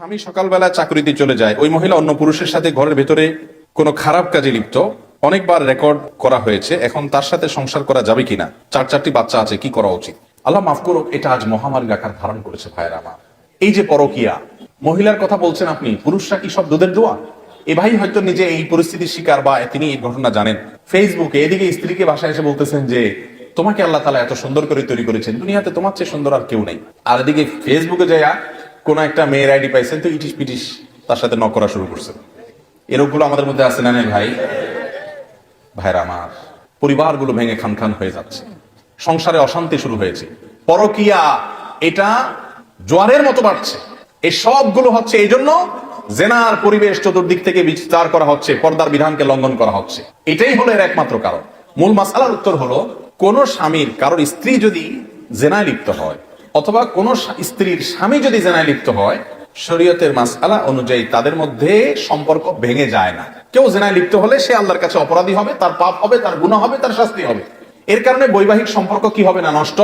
আমি সকালবেলা চাকরিতে চলে যাই, ওই মহিলা অন্য পুরুষের সাথে ঘরের ভেতরে কোনো খারাপ কাজে লিপ্ত, অনেকবার রেকর্ড করা হয়েছে। এখন তার সাথে সংসার করা যাবে কিনা? 4টি বাচ্চা আছে, কি করা উচিত? আল্লাহ মাফ করুক, এটা আজ মহামারীর আকার ধারণ করেছে। ভাইয়ের আমার, এই যে পরকিয়া, মহিলার কথা বলছেন আপনি, পুরুষরা কি সব দুধের দোয়া? এ ভাই হয়তো নিজে এই পরিস্থিতির শিকার, বা তিনি এই ঘটনা জানেন। ফেসবুকে এদিকে স্ত্রীকে বাসায় এসে বলতেছেন যে তোমাকে আল্লাহ তাআলা এত সুন্দর করে তৈরি করেছেন, দুনিয়াতে তোমার চেয়ে সুন্দর আর কেউ নেই। আর এদিকে ফেসবুকে যাইয়া কোন একটা মেয়ের আইডি পাইছেন, তো ইটিস পিটিস তার সাথে নক করা শুরু করছেন। এরকমগুলো আমাদের মধ্যে আছে না ভাই? ভাইরা আমার, পরিবারগুলো ভেঙে খান খান হয়ে যাচ্ছে, সংসারে অশান্তি শুরু হয়েছে। পরকিয়া এটা জোয়ারের মতো বাড়ছে। এই সবগুলো হচ্ছে এই জন্য জেনার পরিবেশ চতুর্দিক থেকে বিস্তার করা হচ্ছে, পর্দার বিধানকে লঙ্ঘন করা হচ্ছে। এটাই হলো এর একমাত্র কারণ। মূল মাসআলার উত্তর হলো, কোন স্বামীর কারোর স্ত্রী যদি জেনায় লিপ্ত হয়, অথবা কোন স্ত্রীর স্বামী যদি জেনায় লিপ্ত হয়, শরীয়তের মাসআলা অনুযায়ী তাদের মধ্যে সম্পর্ক ভেঙে যায় না। কেউ জেনায় লিপ্ত হলে সে আল্লাহর কাছে অপরাধী হবে, তার পাপ হবে, তার গুনাহ হবে, তার শাস্তি হবে। এর কারণে বৈবাহিক সম্পর্ক কি হবে না? নষ্ট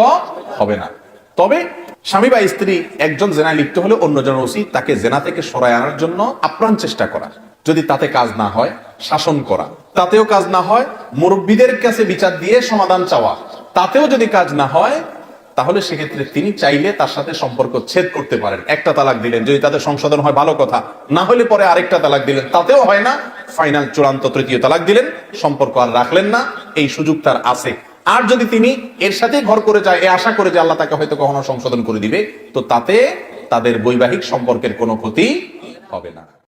হবে না। তবে স্বামী বা স্ত্রী একজন জেনায় লিপ্ত হলে অন্যজনের উচিত তাকে জেনা থেকে সরায় আনার জন্য আপ্রাণ চেষ্টা করা। যদি তাতে কাজ না হয়, শাসন করা। তাতেও কাজ না হয়, মুরব্বীদের কাছে বিচার দিয়ে সমাধান চাওয়া। তাতেও যদি কাজ না হয়, তাহলে সেক্ষেত্রে তিনি চাইলে তার সাথে সম্পর্ক ছেদ করতে পারেন। একটা তালাক দিলেন, যদি তাদের সংশোধন হয় ভালো কথা, না হলে পরে আরেকটা তালাক দিলেন, তাতেও হয় না, ফাইনাল চূড়ান্ত তৃতীয় তালাক দিলেন, সম্পর্ক আর রাখলেন না। এই সুযোগ তার আছে। আর যদি তিনি এর সাথে ঘর করে যায়, এ আশা করে যে আল্লাহ তাকে হয়তো কখনো সংশোধন করে দিবে, তো তাতে তাদের বৈবাহিক সম্পর্কের কোনো ক্ষতি হবে না।